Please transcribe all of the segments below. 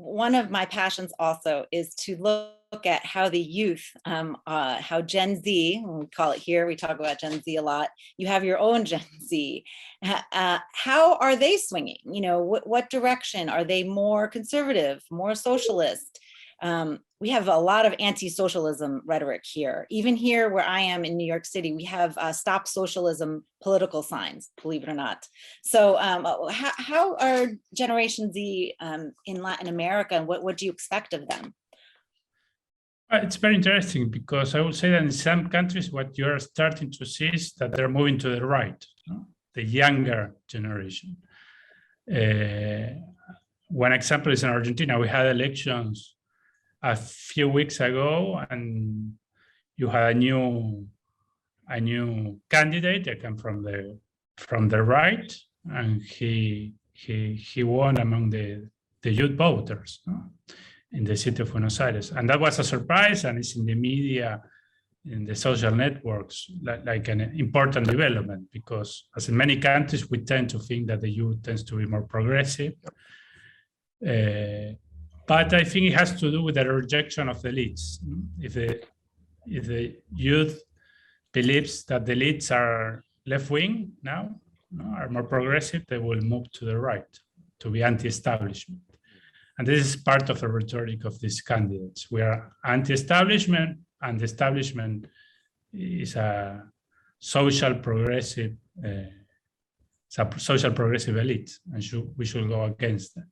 one of my passions also is to look at how the youth, how Gen Z, we call it here, we talk about Gen Z a lot. You have your own Gen Z. How are they swinging? You know, what direction? Are they more conservative, more socialist? We have a lot of anti-socialism rhetoric here. Even here where I am in New York City, we have stop socialism political signs, believe it or not. So how are Generation Z in Latin America, and what do you expect of them? It's very interesting, because I would say that in some countries, what you're starting to see is that they're moving to the right, the younger generation. One example is in Argentina. We had elections a few weeks ago, and you had a new candidate that came from the right, and he won among the youth voters in the city of Buenos Aires, and that was a surprise, and it's in the media, in the social networks, like an important development, because as in many countries, we tend to think that the youth tends to be more progressive. But I think it has to do with the rejection of the elites. If the youth believes that the elites are left-wing now, are more progressive, they will move to the right, to be anti-establishment. And this is part of the rhetoric of these candidates. We are anti-establishment, and the establishment is a social progressive, elite, and we should go against them.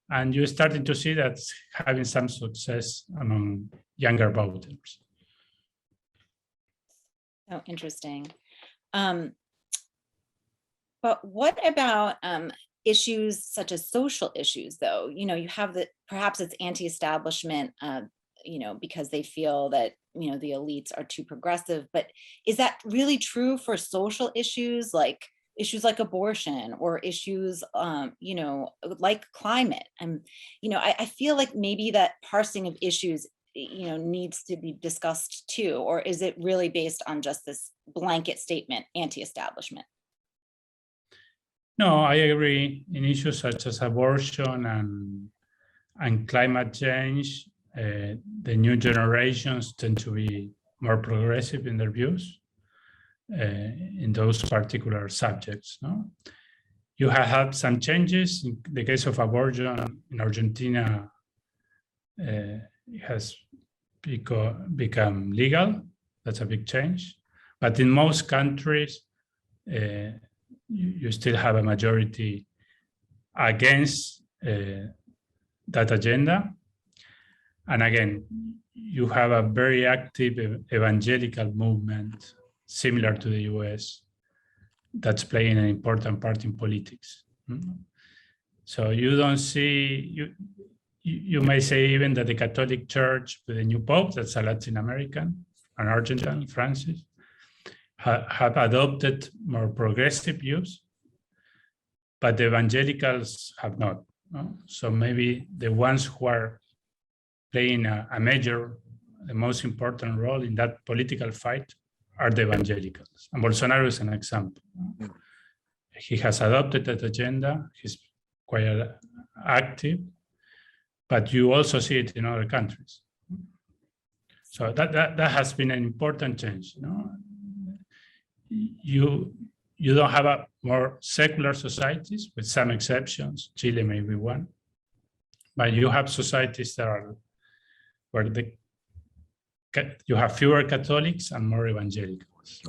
And you're starting to see that having some success among younger voters. Oh, interesting. But what about issues such as social issues, though? You know, you have perhaps it's anti-establishment, you know, because they feel that, you know, the elites are too progressive. But is that really true for social issues like abortion, or issues, you know, like climate? And, you know, I feel like maybe that parsing of issues, you know, needs to be discussed too, or is it really based on just this blanket statement, anti-establishment? No, I agree. In issues such as abortion and climate change, the new generations tend to be more progressive in their views in those particular subjects. No? You have had some changes. In the case of abortion in Argentina, it has become legal. That's a big change. But in most countries, you still have a majority against that agenda. And again, you have a very active evangelical movement similar to the US that's playing an important part in politics. So you don't see, you may say even that the Catholic Church with the new Pope, that's a Latin American, an Argentine, Francis, have adopted more progressive views, but the evangelicals have not. No? So maybe the ones who are playing a major, the most important role in that political fight are the evangelicals. And Bolsonaro is an example. He has adopted that agenda. He's quite active, but you also see it in other countries. So that has been an important change. You don't have a more secular societies, with some exceptions. Chile may be one, but you have societies that are where you have fewer Catholics and more evangelicals.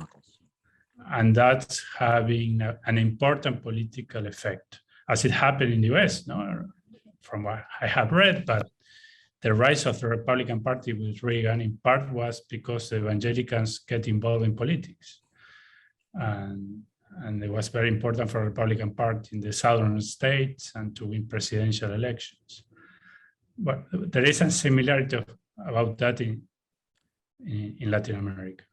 And that's having an important political effect, as it happened in the US, no? From what I have read, but the rise of the Republican Party with Reagan in part was because the evangelicals get involved in politics. And it was very important for the Republican Party in the southern states and to win presidential elections. But there is a similarity about that in Latin America.